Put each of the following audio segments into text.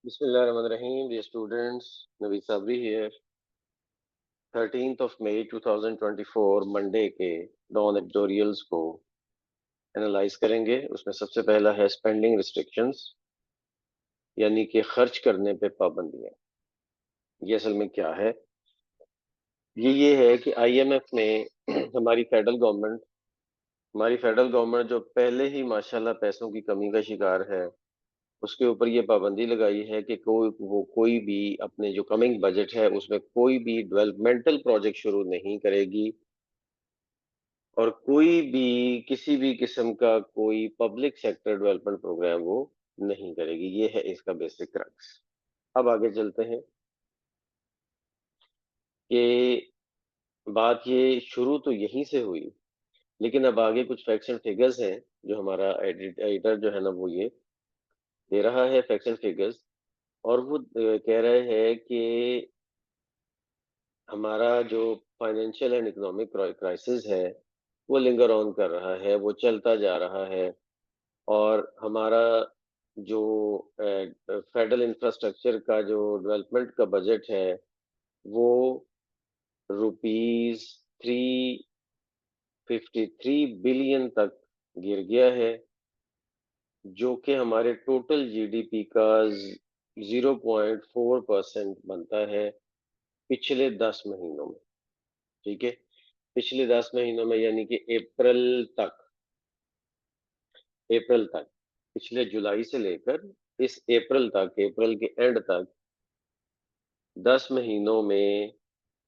Bismillahirrahmanirrahim, dear students, Naveed Sabri here. 13th of May 2024 Monday के don editorials को analyse करेंगे। उसमें सबसे पहला है स्पेंडिंग रिस्ट्रिक्शंस, यानी कि खर्च करने पे पाबंदियां। ये असल में क्या है? ये है कि आईएमएफ ने हमारी फेडरल गवर्नमेंट जो पहले ही माशाल्लाह पैसों की कमी का शिकार है, उसके ऊपर ये पाबंदी लगाई है कि कोई भी अपने जो कमिंग बजट है उसमें कोई भी डेवलपमेंटल प्रोजेक्ट शुरू नहीं करेगी, और कोई भी किसी भी किस्म का कोई पब्लिक सेक्टर डेवलपमेंट प्रोग्राम वो नहीं करेगी। ये है इसका बेसिक क्रक्स। अब आगे चलते हैं कि बात ये शुरू तो यहीं से हुई, लेकिन अब आगे कुछ फैक्ट्स एंड फिगर्स हैं जो हमारा एडिटर जो है ना वो ये दे रहा है फैक्ट्स एंड फिगर्स। और वो कह रहे हैं कि हमारा जो फाइनेंशियल एंड इकोनॉमिक क्राइसिस है वो लिंगर ऑन कर रहा है, वो चलता जा रहा है। और हमारा जो फेडरल इंफ्रास्ट्रक्चर का जो डेवलपमेंट का बजट है वो रुपीज 353 बिलियन तक गिर गया है, जो कि हमारे टोटल जीडीपी का 0.4% बनता है पिछले 10 महीनों में। ठीक है, पिछले 10 महीनों में यानी कि अप्रैल तक, पिछले जुलाई से लेकर इस अप्रैल के एंड तक 10 महीनों में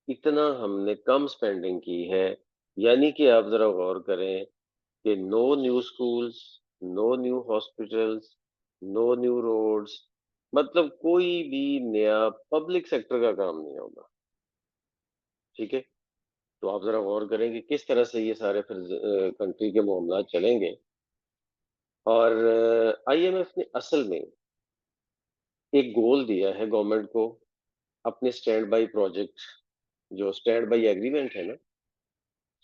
इतना हमने कम स्पेंडिंग की है। यानी कि आप जरा गौर करें कि no new schools, no new hospitals, no new roads, मतलब कोई भी नया पब्लिक सेक्टर का काम नहीं होगा। ठीक है, तो आप जरा गौर करें कि किस तरह से ये सारे फिर कंट्री के मामला चलेंगे। और आईएमएफ ने असल में एक गोल दिया है गवर्नमेंट को, अपने स्टैंड बाई प्रोजेक्ट, जो स्टैंड बाई एग्रीमेंट है ना,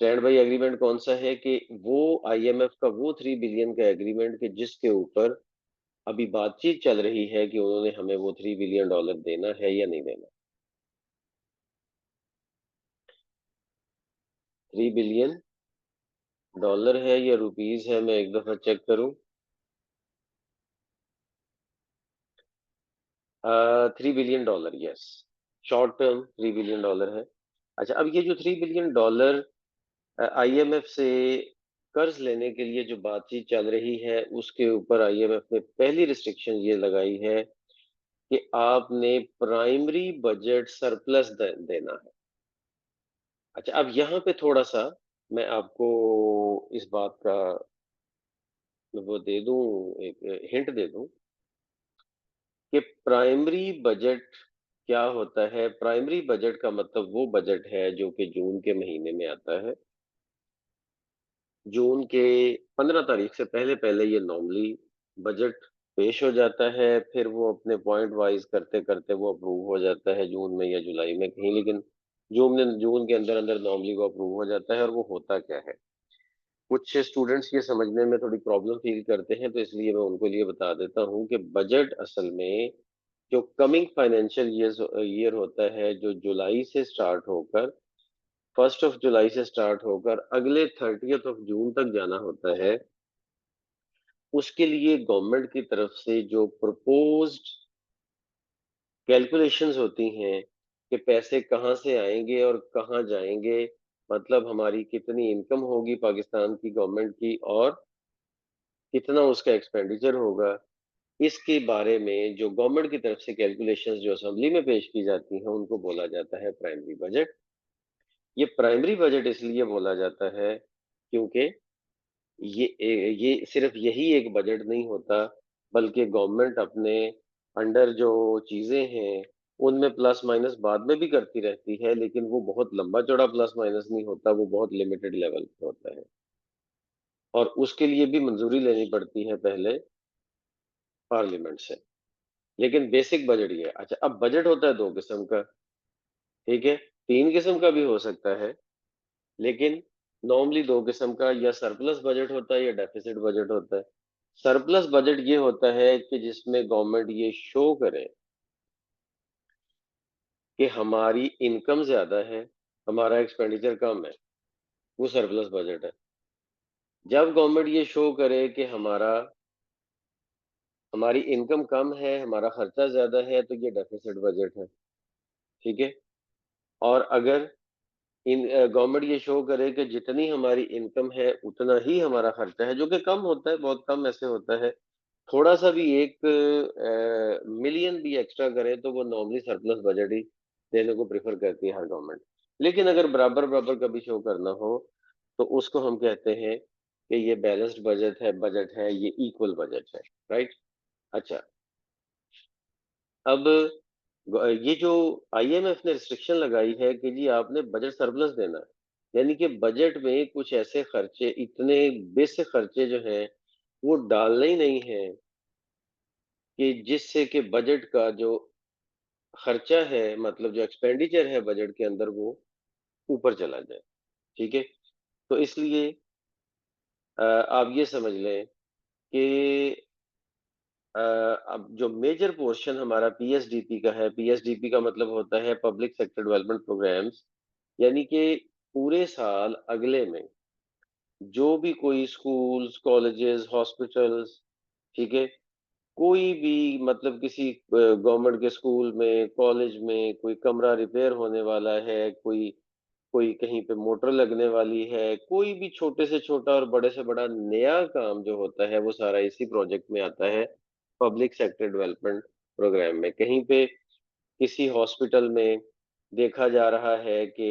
स्टैंड बाई एग्रीमेंट कौन सा है कि वो आईएमएफ का वो 3 बिलियन का एग्रीमेंट के जिसके ऊपर अभी बातचीत चल रही है कि उन्होंने हमें वो $3 बिलियन देना है या नहीं देना। $3 बिलियन है या रुपीज है, मैं एक दफा चेक करूं। 3 billion dollar, yes, short term $3 billion है। अच्छा, अब ये जो $3 बिलियन आईएमएफ से कर्ज लेने के लिए जो बातचीत चल रही है, उसके ऊपर आईएमएफ ने पहली रिस्ट्रिक्शन ये लगाई है कि आपने प्राइमरी बजट सरप्लस देना है। अच्छा, अब यहाँ पे थोड़ा सा मैं आपको इस बात का वो दे दूं, एक हिंट दे दूं कि प्राइमरी बजट क्या होता है। प्राइमरी बजट का मतलब वो बजट है जो कि जून के महीने में आता है। जून के 15 तारीख से पहले पहले ये नॉर्मली बजट पेश हो जाता है, फिर वो अपने पॉइंट वाइज करते करते वो अप्रूव हो जाता है जून में या जुलाई में कहीं, लेकिन जून के अंदर अंदर नॉर्मली वो अप्रूव हो जाता है। और वो होता क्या है, कुछ स्टूडेंट्स ये समझने में थोड़ी प्रॉब्लम फील करते हैं, तो इसलिए मैं उनको लिए बता देता हूँ कि बजट असल में जो कमिंग फाइनेंशियल ईयर होता है, जो जुलाई से स्टार्ट होकर 1 जुलाई से स्टार्ट होकर अगले 30 जून तक जाना होता है, उसके लिए गवर्नमेंट की तरफ से जो प्रपोज्ड कैलकुलेशंस होती हैं कि पैसे कहाँ से आएंगे और कहाँ जाएंगे, मतलब हमारी कितनी इनकम होगी पाकिस्तान की गवर्नमेंट की और कितना उसका एक्सपेंडिचर होगा, इसके बारे में जो गवर्नमेंट की तरफ से कैलकुलेशंस जो असेंबली में पेश की जाती हैं उनको बोला जाता है प्राइमरी बजट। ये प्राइमरी बजट इसलिए बोला जाता है क्योंकि ये सिर्फ यही एक बजट नहीं होता, बल्कि गवर्नमेंट अपने अंडर जो चीजें हैं उनमें प्लस माइनस बाद में भी करती रहती है, लेकिन वो बहुत लंबा चौड़ा प्लस माइनस नहीं होता, वो बहुत लिमिटेड लेवल पे होता है। और उसके लिए भी मंजूरी लेनी पड़ती है पहले पार्लियामेंट से। लेकिन बेसिक बजट ये है। अच्छा, अब बजट होता है दो किस्म का, ठीक है, तीन किस्म का भी हो सकता है, लेकिन नॉर्मली दो किस्म का, या सरप्लस बजट होता है या डेफिसिट बजट होता है। सरप्लस बजट ये होता है कि जिसमें गवर्नमेंट ये शो करे कि हमारी इनकम ज़्यादा है, हमारा एक्सपेंडिचर कम है, वो सरप्लस बजट है। जब गवर्नमेंट ये शो करे कि हमारी इनकम कम है, हमारा खर्चा ज़्यादा है, तो ये डेफिसिट बजट है, ठीक है? और अगर गवर्नमेंट ये शो करे कि जितनी हमारी इनकम है, उतना ही हमारा खर्चा है, जो कि कम होता है, बहुत कम ऐसे होता है। थोड़ा-सा भी 1 मिलियन भी एक्स्ट्रा करे, तो वो नॉर्मली सरप्लस बजट ही देने को प्रेफ़र करती है हर गवर्नमेंट। लेकिन अगर बराबर-बराबर कभी शो करना हो, तो उसको हम कहते हैं कि ये बैलेंस्ड बजट है, ये इक्वल बजट है, राइट? अच्छा, अब ये जो आईएमएफ ने रिस्ट्रिक्शन लगाई है कि जी आपने बजट सरप्लस देना है, यानी कि बजट में कुछ ऐसे खर्चे, इतने बेसिक खर्चे जो हैं, वो डालने ही नहीं हैं कि जिससे कि बजट का जो खर्चा है, मतलब जो एक्सपेंडिचर है बजट के अंदर, वो ऊपर चला जाए, ठीक है? तो इसलिए आप ये समझ लें कि अब जो मेजर पोर्शन हमारा पीएसडीपी का है, पीएसडीपी का मतलब होता है पब्लिक सेक्टर डेवलपमेंट प्रोग्राम्स, यानी कि पूरे साल अगले में जो भी कोई स्कूल्स, कॉलेजेस, हॉस्पिटल्स, ठीक है? कोई भी, मतलब किसी गवर्नमेंट के स्कूल में, कॉलेज में कोई कमरा रिपेयर होने वाला है, कोई कोई कहीं पे मोटर लगने वाली है, कोई भी छोटे से छोटा और बड़े से बड़ा नया काम जो होता है, वो सारा इसी प्रोजेक्ट में आता है, पब्लिक सेक्टर डेवलपमेंट प्रोग्राम में। कहीं पे किसी हॉस्पिटल में देखा जा रहा है कि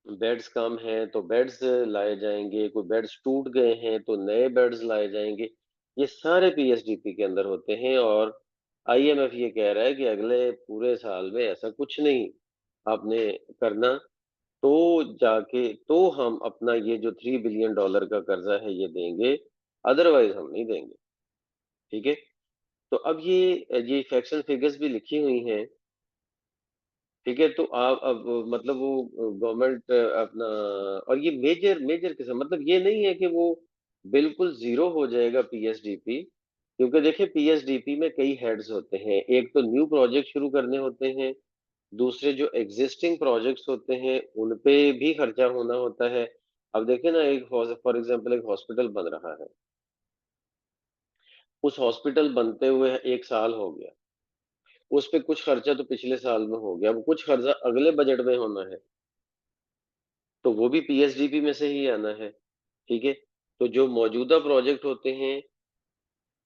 बेड्स कम हैं, तो बेड्स लाए जाएँगे, कोई बेड्स टूट गए हैं, तो नए बेड्स लाए जाएँगे। ये सारे पीएसडीपी के अंदर होते हैं, और आईएमएफ ये कह रहा है कि अगले पूरे साल में ऐसा कुछ नहीं आपने करना, तो जाके तो हम अपना ये जो $3 बिलियन डॉलर का कर्जा है ये देंगे, अदरवाइज़ हम नहीं देंगे, ठीक है? तो अब ये फैक्ट्स एंड फिगर्स भी लिखी हुई हैं, ठीक है? तो आप अब मतलब वो गवर्नमेंट अपना, और ये मेजर मेजर किस्म, मतलब ये नहीं है कि वो बिल्कुल ज़ीरो हो जाएगा पीएसडीपी, क्योंकि देखिए पीएसडीपी में कई हेड्स होते हैं। एक तो न्यू प्रोजेक्ट शुरू करने होते हैं, दूसरे जो एग्जिस्टिंग प्रोजेक्ट्स होते हैं, उन पे भी खर्चा होना होता है। अब देखिए ना, एक फॉर एग्जांपल एक हॉस्पिटल बन रहा है, उस हॉस्पिटल बनते हुए 1 साल हो गया, उस पे कुछ खर्चा तो पिछले साल में हो गया, अब कुछ खर्चा अगले बजट में होना है, तो वो भी पीएसडीपी में से ही आना है, ठीक है? तो जो मौजूदा प्रोजेक्ट होते हैं,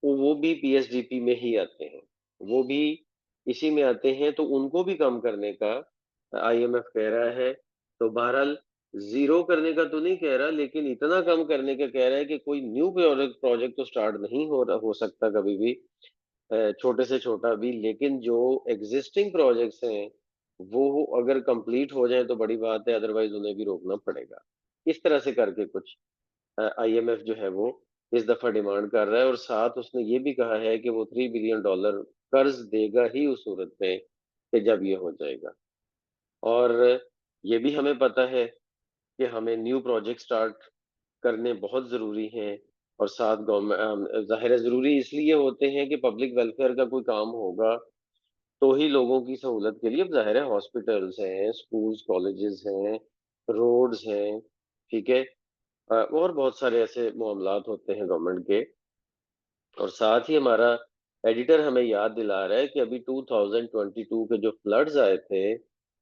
वो भी पीएसडीपी में ही आते हैं। वो भी इसी में आते हैं, तो उनको भी कम करने का आईएमएफ कह रहा है। तो बहरहाल ज़ीरो करने का तो नहीं कह रहा, लेकिन इतना कम करने का कह रहा है कि कोई न्यू प्रोजेक्ट प्रोजेक्ट तो स्टार्ट नहीं हो सकता कभी भी, छोटे से छोटा भी, लेकिन जो एग्जिस्टिंग प्रोजेक्ट्स हैं, वो अगर कंप्लीट हो जाएँ तो बड़ी बात है, अदरवाइज़ उन्हें भी रोकना पड़ेगा। इस तरह से करके कुछ आईएमएफ जो है वो इस दफा डिमांड कर रहा है, और साथ उसने ये भी कहा है कि वो $3 बिलियन डॉलर कर्ज देगा ही उस सूरत में कि जब ये हो जाएगा। और ये भी हमें पता है कि हमें न्यू प्रोजेक्ट स्टार्ट करने बहुत ज़रूरी हैं, और साथ ज़ाहिर है ज़रूरी इसलिए होते हैं कि पब्लिक वेलफेयर का कोई काम होगा, तो ही लोगों की सहूलत के लिए, अब ज़ाहिर है हॉस्पिटल्स हैं, स्कूल्स, कॉलेजेस हैं, रोड्स हैं, ठीक है? और बहुत सारे ऐसे मामलात होते हैं गवर्नमेंट के, और साथ ही हमारा एडिटर हमें याद दिला रहा है कि अभी 2022 के जो फ्लड्स आए थे,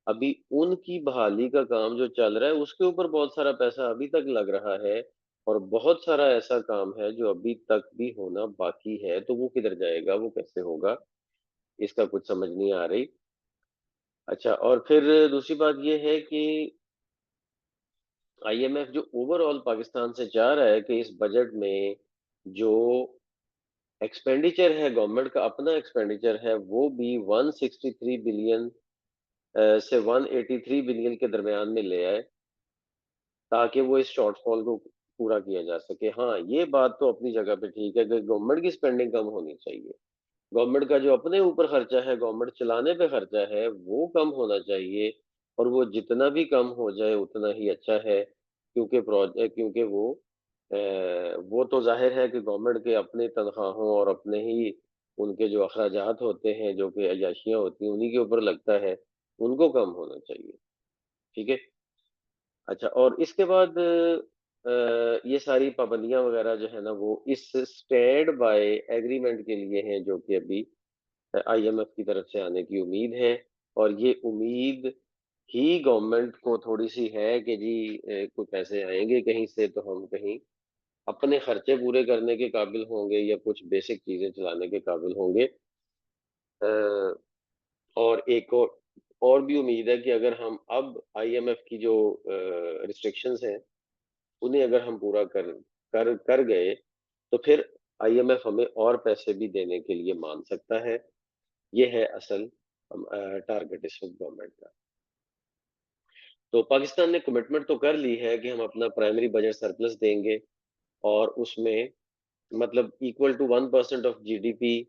अभी उनकी बहाली का काम जो चल रहा है, उसके ऊपर बहुत सारा पैसा अभी तक लग रहा है, और बहुत सारा ऐसा काम है जो अभी तक भी होना बाकी है, तो वो किधर जाएगा, वो कैसे होगा, इसका कुछ समझ नहीं आ रही। अच्छा, और फिर दूसरी बात ये है कि आईएमएफ जो ओवरऑल पाकिस्तान से चाह रहा है कि इस बजट में जो एक्सपेंडिचर है, गवर्नमेंट का अपना एक्सपेंडिचर है, वो भी 163 बिलियन से 183 बिलियन के दरमियान में ले आए, ताकि वो इस शॉर्टफॉल को पूरा किया जा सके। हाँ, ये बात तो अपनी जगह पे ठीक है कि गवर्नमेंट की स्पेंडिंग कम होनी चाहिए। गवर्नमेंट का जो अपने ऊपर खर्चा है, गवर्नमेंट चलाने पे खर्चा है, वो कम होना चाहिए, और वो जितना भी कम हो जाए उतना ही अच्छा है, क्योंकि वो तो ज़ाहिर है कि गवर्नमेंट के अपने तनख्वाहों और अपने ही उनके जो अखराजात होते हैं, जो कि अय्याशियाँ होती हैं, उन्हीं के ऊपर लगता है। उनको कम होना चाहिए। ठीक है। अच्छा, और इसके बाद ये सारी पाबंदियां वगैरह जो है ना वो इस स्टैंड बाय एग्रीमेंट के लिए हैं, जो कि अभी आईएमएफ की तरफ से आने की उम्मीद है। और ये उम्मीद ही गवर्नमेंट को थोड़ी सी है कि जी कोई पैसे आएंगे कहीं से तो हम कहीं अपने खर्चे पूरे करने के काबिल होंगे या कुछ बेसिक चीजें चलाने के काबिल होंगे। अ, और एक और भी उम्मीद है कि अगर हम अब आईएमएफ की जो रिस्ट्रिक्शंस हैं उन्हें अगर हम पूरा कर कर कर गए तो फिर आईएमएफ हमें और पैसे भी देने के लिए मान सकता है। ये है असल टारगेट इस वक्त गवर्नमेंट का। तो पाकिस्तान ने कमिटमेंट तो कर ली है कि हम अपना प्राइमरी बजट सरप्लस देंगे, और उसमें मतलब इक्वल टू 1% ऑफ जीडीपी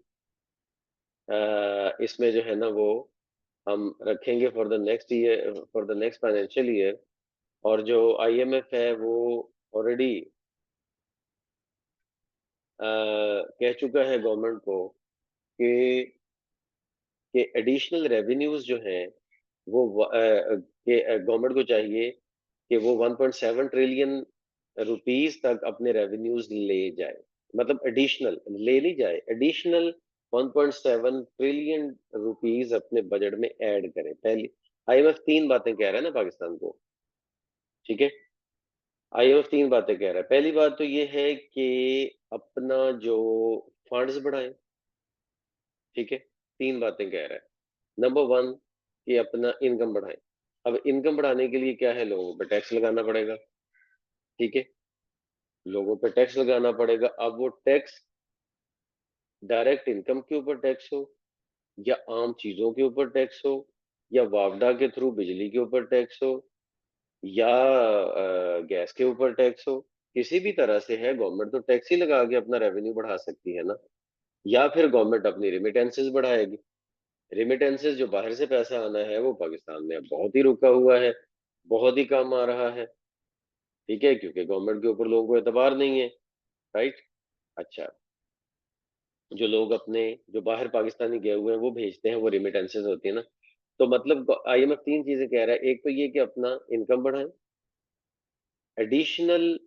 इसमें जो है ना वो हम रखेंगे for the next year, for the next financial year. और जो आईएमएफ है वो ऑलरेडी कह चुका है गवर्नमेंट को कि एडिशनल रेवेन्यूज जो हैं वो कि गवर्नमेंट को चाहिए कि वो 1.7 ट्रिलियन रुपीस तक अपने रेवेन्यूज ले जाए। मतलब एडिशनल ले नहीं जाए, एडिशनल 1.7 ट्रिलियन रुपीस अपने बजट में ऐड करें। पहली आईएमएफ तीन बातें कह रहा है ना पाकिस्तान को। ठीक है। आईएमएफ तीन बातें कह रहा है। पहली बात तो ये है कि अपना जो फंड्स बढ़ाएं। ठीक है। तीन बातें कह रहा है। नंबर वन, कि अपना इनकम बढ़ाएं। अब इनकम बढ़ाने के लिए क्या है, लोगों पे टैक्स लगाना पड़ेगा। ठीक है। लोगों पे टैक्स लगाना पड़ेगा। अब वो टैक्स डायरेक्ट इनकम के ऊपर टैक्स हो, या आम चीजों के ऊपर टैक्स हो, या वापडा के थ्रू बिजली के ऊपर टैक्स हो, या गैस के ऊपर टैक्स हो, किसी भी तरह से है गवर्नमेंट तो टैक्स ही लगा के अपना रेवेन्यू बढ़ा सकती है ना। या फिर गवर्नमेंट अपनी रिमिटेंसेस बढ़ाएगी। रिमिटेंसेस जो बाहर से पैसा आना है वो पाकिस्तान में अब बहुत ही रुका हुआ है, बहुत ही कम आ रहा है। ठीक है, क्योंकि गवर्नमेंट के ऊपर लोगों को एतबार नहीं है। राइट। अच्छा, जो लोग अपने जो बाहर पाकिस्तानी गए हुए हैं वो भेजते हैं, वो रिमिटेंसेस होती है ना। तो मतलब आईएमएफ तीन चीजें कह रहा है। एक तो ये कि अपना इनकम बढ़ाएं, एडिशनल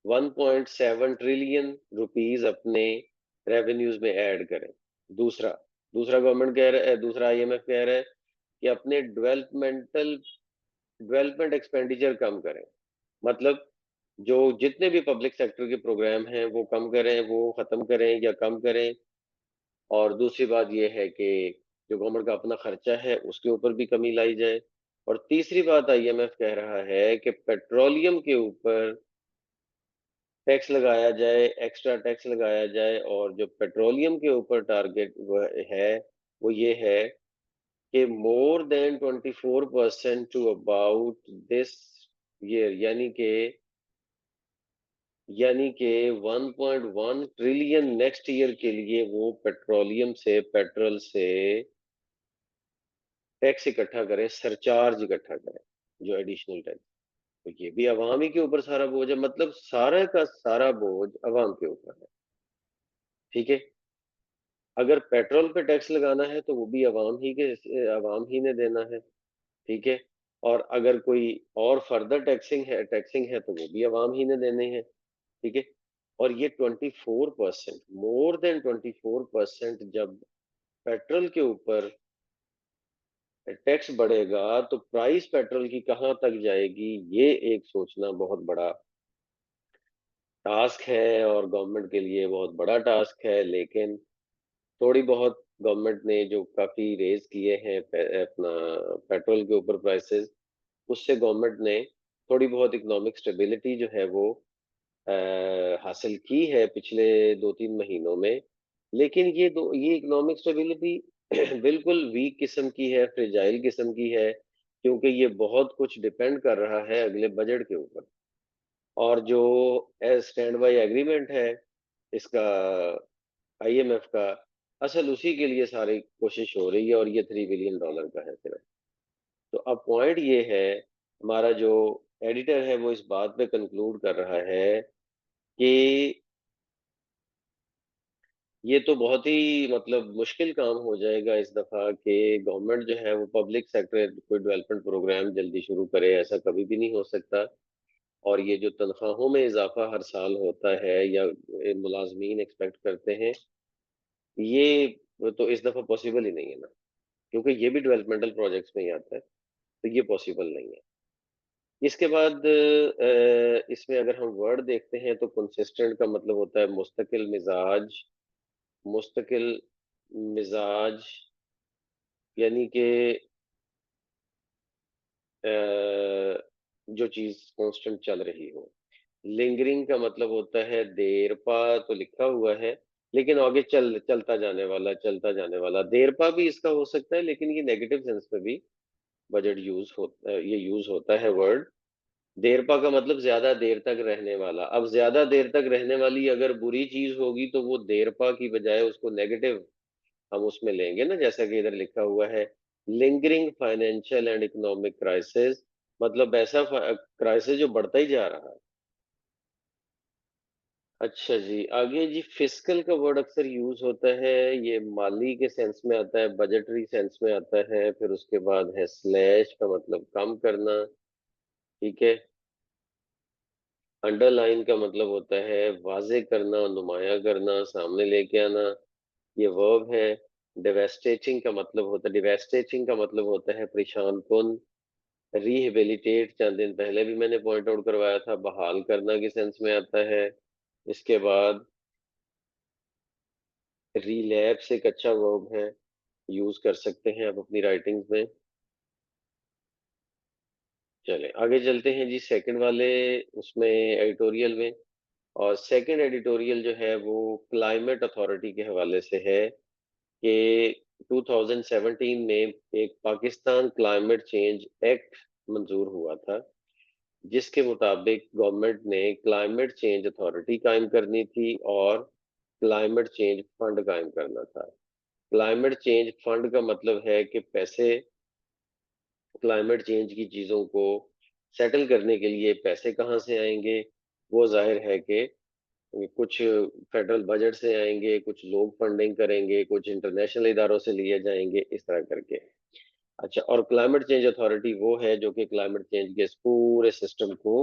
1.7 ट्रिलियन रुपीस अपने रेवेन्यूज में ऐड करें। दूसरा दूसरा गवर्नमेंट कह रहा है, दूसरा आईएमएफ कह रहा है कि अपने डेवलपमेंट एक्सपेंडिचर कम करें। मतलब जो जितने भी पब्लिक सेक्टर के प्रोग्राम हैं वो कम करें, वो खत्म करें या कम करें। और दूसरी बात यह है कि जो गवर्नमेंट का अपना खर्चा है उसके ऊपर भी कमी लाई जाए। और तीसरी बात आईएमएफ कह रहा है कि पेट्रोलियम के ऊपर टैक्स लगाया जाए, एक्स्ट्रा टैक्स लगाया जाए। और जो पेट्रोलियम के ऊपर टारगेट है वो ये है कि more than 24% to about this year, यानी कि 1.1 ट्रिलियन नेक्स्ट ईयर के लिए वो पेट्रोलियम से, पेट्रोल से टैक्स इकट्ठा करें, सरचार्ज इकट्ठा करें, जो एडिशनल टैक्स। तो ये भी अवाम ही के ऊपर सारा बोझ है, मतलब सारा का सारा बोझ अवाम के ऊपर है। ठीक है। अगर पेट्रोल पे टैक्स लगाना है तो वो भी अवाम ही ने देना है। ठीक है। और अगर कोई और फर्दर टैक्सिंग है तो वो भी अवाम ही ने देने हैं। ठीक है। और ये 24%, मोर देन 24% जब पेट्रोल के ऊपर टैक्स बढ़ेगा तो प्राइस पेट्रोल की कहाँ तक जाएगी, ये एक सोचना बहुत बड़ा टास्क है और गवर्नमेंट के लिए बहुत बड़ा टास्क है। लेकिन थोड़ी बहुत गवर्नमेंट ने जो काफी रेज किए हैं अपना पेट्रोल के ऊपर प्राइसेस, उससे गवर्नमेंट ने थोड़ी बहुत इकोनॉमिक स्टेबिलिटी जो है वो हासिल की है पिछले 2-3 महीनों में। लेकिन ये इकोनॉमिक स्टेबिलिटी बिल्कुल वीक किस्म की है, फ्रेजाइल किस्म की है, क्योंकि ये बहुत कुछ डिपेंड कर रहा है अगले बजट के ऊपर। और जो स्टैंड बाय एग्रीमेंट है इसका, आईएमएफ का, असल उसी के लिए सारी कोशिश हो रही है, और ये $3 बिलियन का है सिर्फ। तो अब पॉइंट ये है, हमारा जो एडिटर है वो इस बात पे कंक्लूड कर रहा है कि ये तो बहुत ही मतलब मुश्किल काम हो जाएगा इस दफ़ा कि गवर्नमेंट जो है वो पब्लिक सेक्टर कोई डेवलपमेंट प्रोग्राम जल्दी शुरू करे, ऐसा कभी भी नहीं हो सकता। और ये जो तनख्वाहों में इज़ाफ़ा हर साल होता है या मुलाज़मीन एक्सपेक्ट करते हैं, ये तो इस दफ़ा पॉसिबल ही नहीं है ना, क्योंकि ये भी डेवलपमेंटल प्रोजेक्ट्स में ही आता है, तो ये पॉसिबल नहीं है। इसके बाद इसमें अगर हम वर्ड देखते हैं तो कंसिस्टेंट का मतलब होता है मुस्तकिल मिजाज यानी कि अ, जो चीज़ कांस्टेंट चल रही हो। लिंगरिंग का मतलब होता है देरपा तो लिखा हुआ है, लेकिन आगे चलता जाने वाला। देरपा भी इसका हो सकता है, लेकिन ये नेगेटिव सेंस में भी ये यूज़ होता है वर्ड। देरपा का मतलब ज़्यादा देर तक रहने वाला। अब ज़्यादा देर तक रहने वाली अगर बुरी चीज़ होगी, तो वो देरपा की बजाय उसको नेगेटिव हम उसमें लेंगे ना, जैसा कि इधर लिखा हुआ है lingering financial and economic crisis, मतलब ऐसा क्राइसिस जो बढ़ता ही जा रहा है। अच्छा जी, आगे जी फिस्कल का वर्ड अक्सर यूज होता है, ये माली के सेंस में आता है, बजटरी सेंस में आता है, फिर उसके बाद है स्लैश का मतलब कम करना। ठीक है। अंडरलाइन का मतलब होता है वाजे करना, नुमाया करना, सामने लेके आना। ये वर्ब है। डिवेस्टेटिंग का मतलब होता है परेशान कुन। रिहेबिलिटेट चंद दिन पहले भी मैंने पॉइंट आउट करवाया था, बहाल करना के सेंस में आता है। इसके बाद रिलैप्स एक अच्छा वर्ब है, यूज कर सकते हैं आप अपनी राइटिंग्स में। चलें आगे चलते हैं जी सेकंड वाले उसमें एडिटोरियल में। और सेकंड एडिटोरियल जो है वो क्लाइमेट अथॉरिटी के हवाले से है कि 2017 में एक पाकिस्तान क्लाइमेट चेंज एक्ट मंजूर हुआ था, जिसके मुताबिक गवर्नमेंट ने क्लाइमेट चेंज अथॉरिटी कायम करनी थी और क्लाइमेट चेंज फंड कायम करना था। क्लाइमेट चेंज फंड का मतलब है कि पैसे क्लाइमेट चेंज की चीज़ों को सेटल करने के लिए पैसे कहाँ से आएंगे। वो जाहिर है कि कुछ फेडरल बजट से आएंगे, कुछ लोग फंडिंग करेंगे, कुछ इंटरनेशनल इदारों से लिए जाएंगे, इस तरह करके। अच्छा, और क्लाइमेट चेंज अथॉरिटी वो है जो कि क्लाइमेट चेंज के इस पूरे सिस्टम को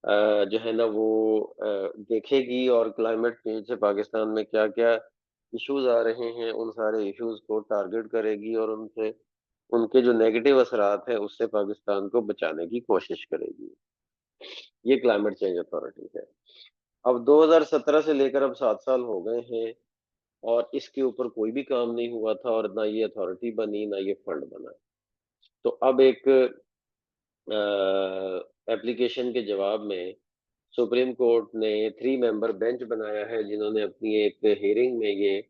जो है ना वो देखेगी, और क्लाइमेट चेंज से पाकिस्तान में क्या क्या इश्यूज आ रहे हैं उन सारे इश्यूज को टारगेट करेगी, और उनसे उनके जो नेगेटिव असरात है उससे पाकिस्तान को बचाने की कोशिश करेगी। ये क्लाइमेट चेंज अथॉरिटी है। अब 2017 से लेकर अब 7 साल हो गए हैं, और इसके ऊपर कोई भी काम नहीं हुआ था, और ना ये अथॉरिटी बनी ना ये फंड बना। तो अब एक एप्लीकेशन के जवाब में सुप्रीम कोर्ट ने 3 मेंबर बेंच बनाया है, जिन्होंने अपनी एक हियरिंग में ये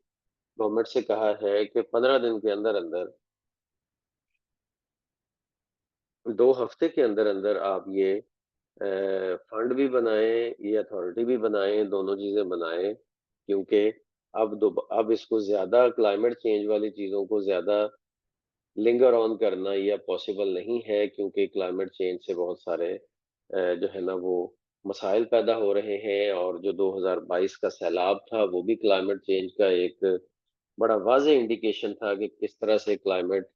गवर्नमेंट से कहा है कि 15 दिन के अंदर अंदर, 2 हफ्ते के अंदर अंदर आप ये फंड भी बनाएं, ये अथॉरिटी भी बनाएं, दोनों चीजें बनाएं, क्योंकि अब इसको ज्यादा क्लाइमेट चेंज वाली चीजों को ज्यादा लिंगर ऑन करना यह पॉसिबल नहीं है, क्योंकि क्लाइमेट चेंज से बहुत सारे जो है ना वो मसाइल पैदा हो रहे हैं, और जो 2022 का सैलाब था वो भी क्लाइमेट चेंज का एक बड़ा वाज़ेह इंडिकेशन था कि किस तरह से क्लाइमेट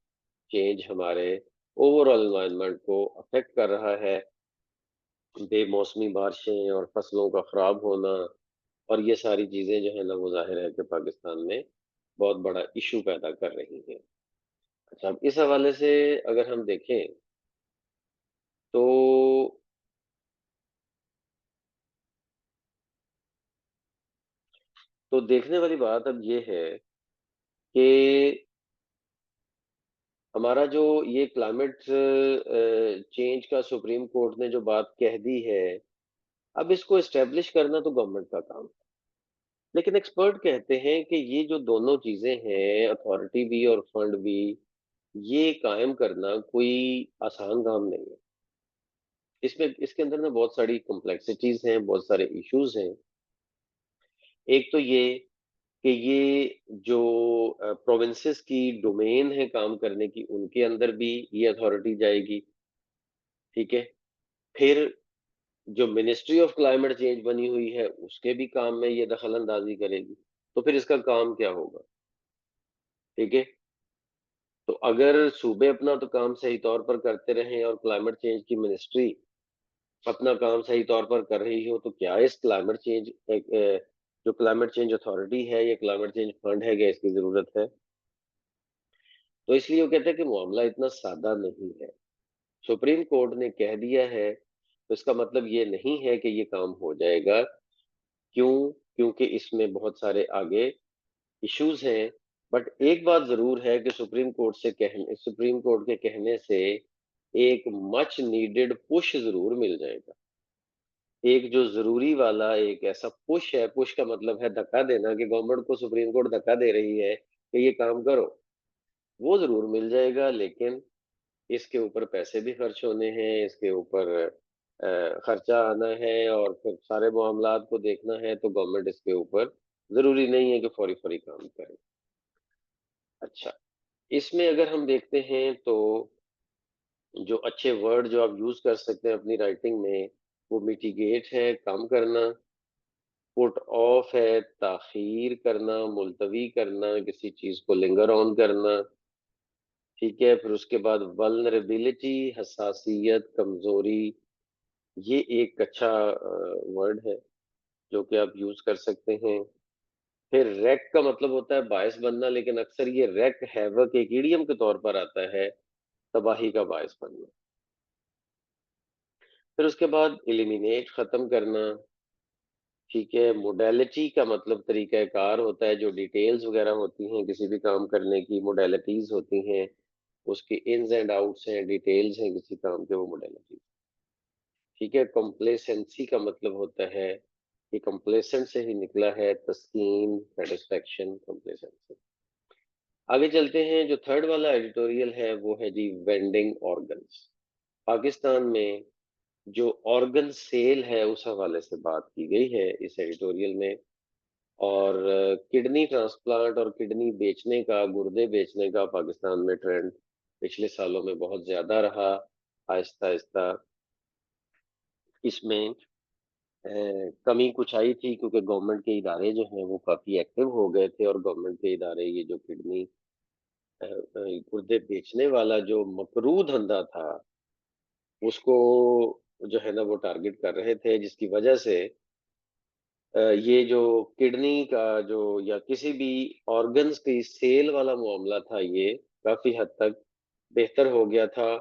चेंज हमारे ओवरऑल एनवायरनमेंट को अफेक्ट कर रहा है। बेमौसमी बारिशें और फसलों का खराब होना, और ये सारी चीजें जो है ना वो जाहिर है कि पाकिस्तान में बहुत बड़ा इशू पैदा कर रही हैं। अच्छा, अब इस हवाले से अगर हम देखें तो देखने वाली बात अब ये है कि हमारा जो ये क्लाइमेट चेंज का सुप्रीम कोर्ट ने जो बात कह दी है, अब इसको एस्टेब्लिश करना तो गवर्नमेंट का काम है। लेकिन एक्सपर्ट कहते हैं कि ये जो दोनों चीजें हैं, अथॉरिटी भी और फंड भी, ये कायम करना कोई आसान काम नहीं है। इसमें इसके अंदर ना बहुत सारी कॉम्प्लेक्सिटीज हैं, बहुत सारे इश्यूज हैं। एक तो ये कि ये जो प्रोविंसेस की डोमेन है काम करने की, उनके अंदर भी ये अथॉरिटी जाएगी। ठीक है। फिर जो मिनिस्ट्री ऑफ क्लाइमेट चेंज बनी हुई है उसके भी काम में ये दखल अंदाजी करेगी। तो फिर इसका काम क्या होगा? ठीक है? तो अगर सूबे अपना तो काम सही तौर पर करते रहें और क्लाइमेट चेंज की मिनिस्ट्री अपना काम सही तौर पर कर रही हो, तो क्या इस क्लाइमेट चेंज जो क्लाइमेट चेंज अथॉरिटी है, या क्लाइमेट चेंज फंड है, क्या इसकी ज़रूरत है? तो इसलिए वो कहते हैं कि मामला इतना सादा नहीं है। सुप्रीम कोर्ट ने कह दिया है, तो इसका मतलब ये नहीं है कि ये काम हो जाएगा। क्यों? क्योंकि इसमें बहुत सारे आगे इश्यूज हैं। बट एक बात जरूर है कि सुप्रीम कोर्ट के कहने से एक मच नीडेड पुश जरूर मिल जाएगा। एक जो जरूरी वाला एक ऐसा पुश है, पुश का मतलब है धक्का देना, कि गवर्नमेंट को सुप्रीम कोर्ट धक्का दे रही है कि ये काम करो, वो जरूर मिल जाएगा। लेकिन इसके ऊपर पैसे भी खर्च होने हैं, इसके ऊपर खर्चा आना है, और फिर सारे मामलात को देखना है, तो गवर्नमेंट इसके ऊपर जरूरी नहीं है कि फौरी फौरी काम करे। अच्छा, इसमें अगर हम देखते हैं तो जो अच्छे वर्ड जो आप यूज कर सकते हैं अपनी राइटिंग में, वो मिटिगेट है, कम करना। पुट ऑफ है, ताखीर करना, मुलतवी करना, किसी चीज को लिंगर ऑन करना। ठीक है, फिर उसके बाद वल्नरेबिलिटी, हसासियत, कमजोरी, ये एक अच्छा वर्ड है जो कि आप यूज कर सकते हैं। फिर रैक का मतलब होता है बायस बनना, लेकिन अक्सर ये रैक हैवक एक इडियम के तौर पर आता है, तबाही का बायस बनना। फिर उसके बाद एलिमिनेट, खत्म करना। ठीक है, मोडेलिटी का मतलब तरीकाकार होता है, जो डिटेल्स वगैरह होती हैं किसी भी काम करने की, मोडेलिटीज होती हैं, उसके इन्स एंड आउट्स हैं, डिटेल्स हैं किसी काम के, वो मोडेलिटी। ठीक है, कॉम्प्लेसेंसी का मतलब होता है, ये कॉम्प्लेसेंट से ही निकला है, तस्कीन, सेटिस्फेक्शन, कॉम्प्लेसेंसी। आगे चलते हैं, जो थर्ड वाला एडिटोरियल है वो है जी वेंडिंग ऑर्गन्स। पाकिस्तान में जो ऑर्गन सेल है उस हवाले से बात की गई है इस एडिटोरियल में। और किडनी ट्रांसप्लांट और किडनी बेचने का, गुर्दे बेचने का पाकिस्तान में ट्रेंड पिछले सालों में बहुत ज्यादा रहा। आहिस्ता आहिस्ता इसमें कमी कुछ आई थी, क्योंकि गवर्नमेंट के इदारे जो हैं वो काफी एक्टिव हो गए थे, और गवर्नमेंट के इदारे ये जो किडनी गुर्दे बेचने वाला जो मकरू धंधा था, उसको जो है ना वो टारगेट कर रहे थे, जिसकी वजह से ये जो किडनी का जो या किसी भी ऑर्गन्स की सेल वाला मामला था, ये काफी हद तक बेहतर हो गया था।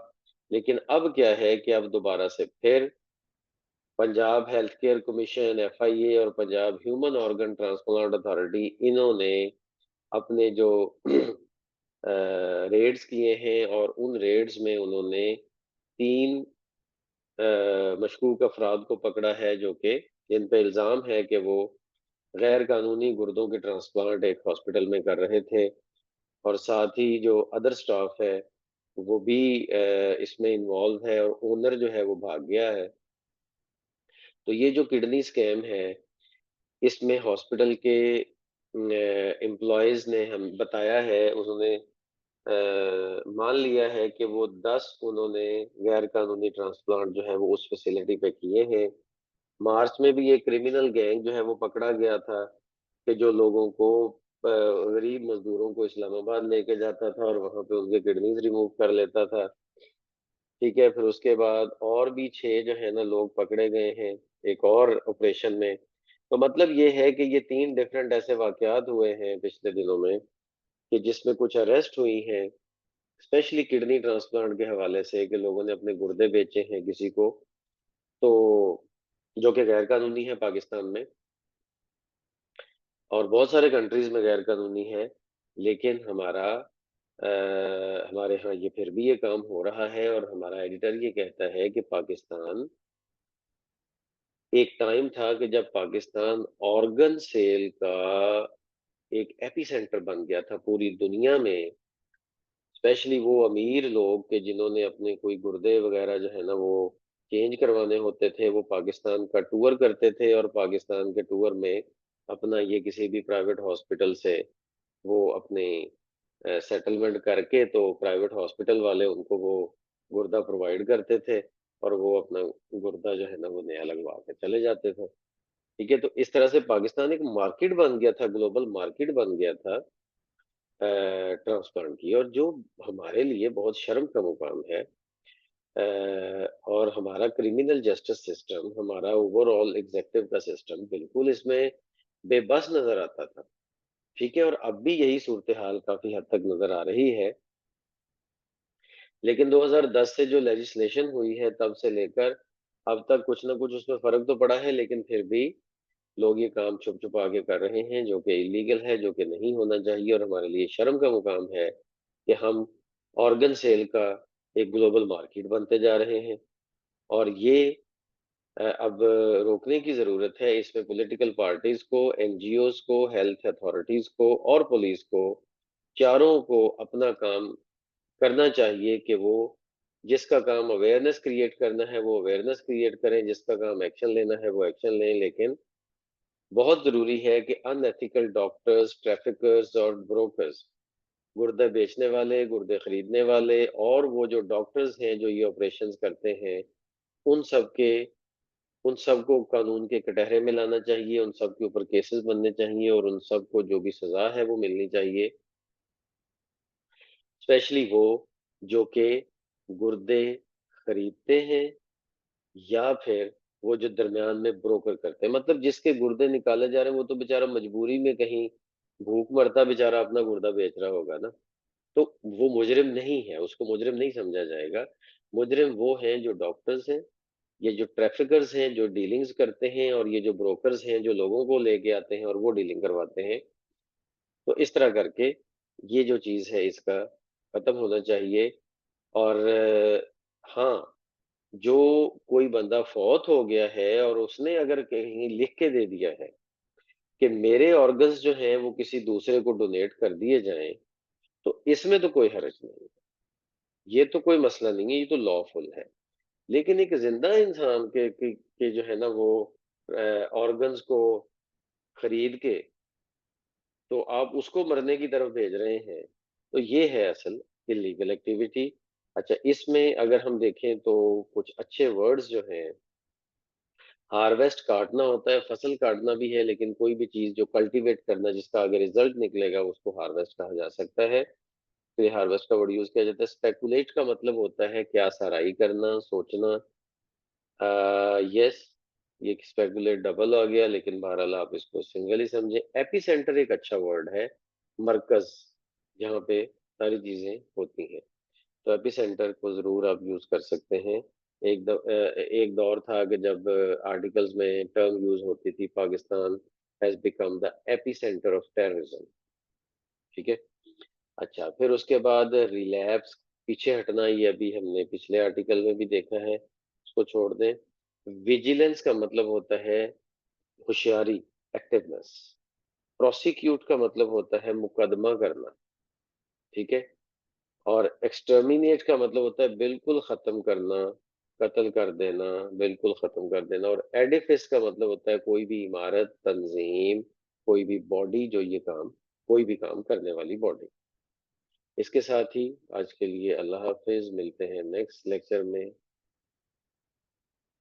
लेकिन अब क्या है कि अब दोबारा से फिर Punjab health care commission, FIA और Punjab human organ transplant authority, इन्होंने अपने जो रेड्स किए हैं, और उन रेड्स में उन्होंने 3 मशकूक अफराद को पकड़ा है, जो कि जिन पे इल्ज़ाम है कि वो गैर कानूनी गुर्दों के ट्रांसप्लांट एक हॉस्पिटल में कर रहे थे। और साथ ही जो अदर स्टाफ है वो भी इसमें इन्वॉल्व है, और ओनर जो है वो भाग गया है। तो ये जो किडनी स्कैम है, इसमें हॉस्पिटल के एम्प्लॉयज ने हम बताया है, उन्होंने मान लिया है कि वो 10 उन्होंने गैर कानूनी ट्रांसप्लांट जो है वो उस फैसिलिटी पे किए हैं। मार्च में भी ये क्रिमिनल गैंग जो है वो पकड़ा गया था, कि जो लोगों को गरीब मजदूरों को इस्लामाबाद लेके जाता था और वहां पे उनके किडनीज रिमूव कर लेता था। ठीक है, फिर उसके बाद और भी 6 जो है ना लोग पकड़े गए हैं एक और ऑपरेशन में। तो मतलब ये है कि ये 3 डिफरेंट ऐसे वाकयात हुए हैं पिछले दिनों में, कि जिसमें कुछ अरेस्ट हुई हैं, स्पेशली किडनी ट्रांसप्लांट के हवाले से, कि लोगों ने अपने गुर्दे बेचे हैं किसी को, तो जो कि गैर कानूनी है पाकिस्तान में, और बहुत सारे कंट्रीज में गैर कानूनी है। लेकिन हमारे यहाँ ये फिर भी ये काम हो रहा है, और हमारा एडिटर ये कहता है कि पाकिस्तान, एक टाइम था कि जब पाकिस्तान ऑर्गन सेल का एक एपिसेंटर बन गया था पूरी दुनिया में। स्पेशली वो अमीर लोग के जिन्होंने अपने कोई गुर्दे वगैरह जो है ना वो चेंज करवाने होते थे, वो पाकिस्तान का टूर करते थे, और पाकिस्तान के टूर में अपना ये किसी भी प्राइवेट हॉस्पिटल से वो अपने सेटलमेंट करके, तो प्राइवेट हॉस्पिटल वाले उनको वो गुर्दा प्रोवाइड करते थे, और वो अपना गुर्दा जो है ना वो नया लगवा के चले जाते थे। ठीक है? तो इस तरह से पाकिस्तान एक मार्केट बन गया था, ग्लोबल मार्केट बन गया था ट्रांसप्लांट की, और जो हमारे लिए बहुत शर्म का मुकाम है। और हमारा क्रिमिनल जस्टिस सिस्टम, हमारा ओवरऑल एग्जीक्यूटिव का सिस्टम बिल्कुल इसमें बेबस नज़र आता था, ठीक है? और अब भी यही सूरत-ए-हाल काफ़ी हद तक नज़र आ रही है। लेकिन 2010 से जो लेजिस्लेशन हुई है तब से लेकर अब तक कुछ ना कुछ उसमें फ़र्क तो पड़ा है, लेकिन फिर भी लोग ये काम छुप-छुपा के कर रहे हैं, जो कि इल्लीगल है, जो कि नहीं होना चाहिए, और हमारे लिए शर्म का मुकाम है कि हम ऑर्गन सेल का एक ग्लोबल मार्केट बनते जा रहे हैं। और ये अब रोकने की ज़रूरत है। इसमें पॉलिटिकल पार्टीज़ को, एनजीओज़ को, हेल्थ अथॉरिटीज़ को और पुलिस को, चारों को अपना काम करना चाहिए कि वो जिसका काम अवेयरनेस क्रिएट करना है, वो अवेयरनेस क्रिएट करें, जिसका काम एक्शन लेना है, वो एक्शन लें। लेकिन बहुत ज़रूरी है कि अनएथिकल डॉक्टर्स, ट्रैफ़िकर्स और ब्रोकर्स, गुर्दे बेचने वाले, गुर्दे खरीदने वाले, और वो जो डॉक्टर्स हैं, जो ये ऑपरेशंस करते हैं, उन सब के उन सबको कानून के कटहरे में लाना चाहिए, उन सब के ऊपर केसेस बनने चाहिए, और उन सबको जो भी सज़ा है वो मिलनी चाहिए। स्पेशली वो जो कि गुर्दे खरीदते हैं, या फिर वो जो दरमियान में ब्रोकर करते हैं। मतलब जिसके गुर्दे निकाले जा रहे हैं, वो तो बेचारा मजबूरी में कहीं भूख मरता बेचारा अपना गुर्दा बेच रहा होगा ना। तो वो मुजरिम नहीं है, उसको मुजरिम नहीं समझा जाएगा। मुजरिम वो हैं जो डॉक्टर्स हैं, ये जो ट्रैफिकर्स हैं, जो डीलिंग्स करते हैं, और ये जो ब्रोकर्स हैं, जो लोगों को लेके आते हैं और वो डीलिंग करवाते हैं। तो इस तरह करके ये जो चीज़ है इसका खत्म होना चाहिए। और हाँ, जो कोई बंदा फ़ौत हो गया है और उसने अगर कहीं लिख के दे दिया है कि मेरे ऑर्गन्स जो हैं वो किसी दूसरे को डोनेट कर दिए जाएँ, तो इसमें तो कोई हर्ज नहीं है। ये तो कोई मसला नहीं है, ये तो लॉफ़ुल है। लेकिन एक ज़िंदा इंसान के जो है ना वो ऑर्गन्स को खरीद के तो आप उसको मरने की तरफ भेज रहे हैं। तो ये है असल इल्लीगल एक्टिविटी। अच्छा, इसमें अगर हम देखें तो कुछ अच्छे वर्ड्स जो हैं, हार्वेस्ट काटना होता है, फसल काटना भी है, लेकिन कोई भी चीज़ जो कल्टीवेट करना, जिसका आगे रिज़ल्ट निकलेगा, उसको हार्वेस्ट कहा जा सकता है। तो ये हार्वेस्ट का वर्ड यूज़ किया जाता है। स्पेकुलेट का मतलब होता है क्या सराई करना, सोचना। यस, ये स्पेकुलेट डबल आ गया, लेकिन बहरहाल आप इसको सिंगल ही समझें। एपिसेंटर एक अच्छा वर्ड है, मरकज़, जहाँ पे सारी चीज़ें होती हैं। तो एपिसेंटर को ज़रूर आप यूज़ कर सकते हैं। एक दौर था कि जब आर्टिकल्स में टर्म यूज़ होती थी, Pakistan has become the epicentre of terrorism, ठीक है? अच्छा, फिर उसके बाद रिलैप्स, पीछे हटना, ये अभी हमने पिछले आर्टिकल में भी देखा है, उसको छोड़ दें। विजिलेंस का मतलब होता है होशियारी, एक्टिवनेस। प्रोसिक्यूट का मतलब होता है मुकदमा करना, ठीक है? और एक्सटर्मिनेट का मतलब होता है बिल्कुल खत्म करना, कत्ल कर देना, बिल्कुल खत्म कर देना। और एडिफिस का मतलब होता है कोई भी इमारत, तंजीम, कोई भी बॉडी जो ये काम, कोई भी काम करने वाली बॉडी। इसके साथ ही आज के लिए अल्लाह हाफ़िज़, मिलते हैं नेक्स्ट लेक्चर में।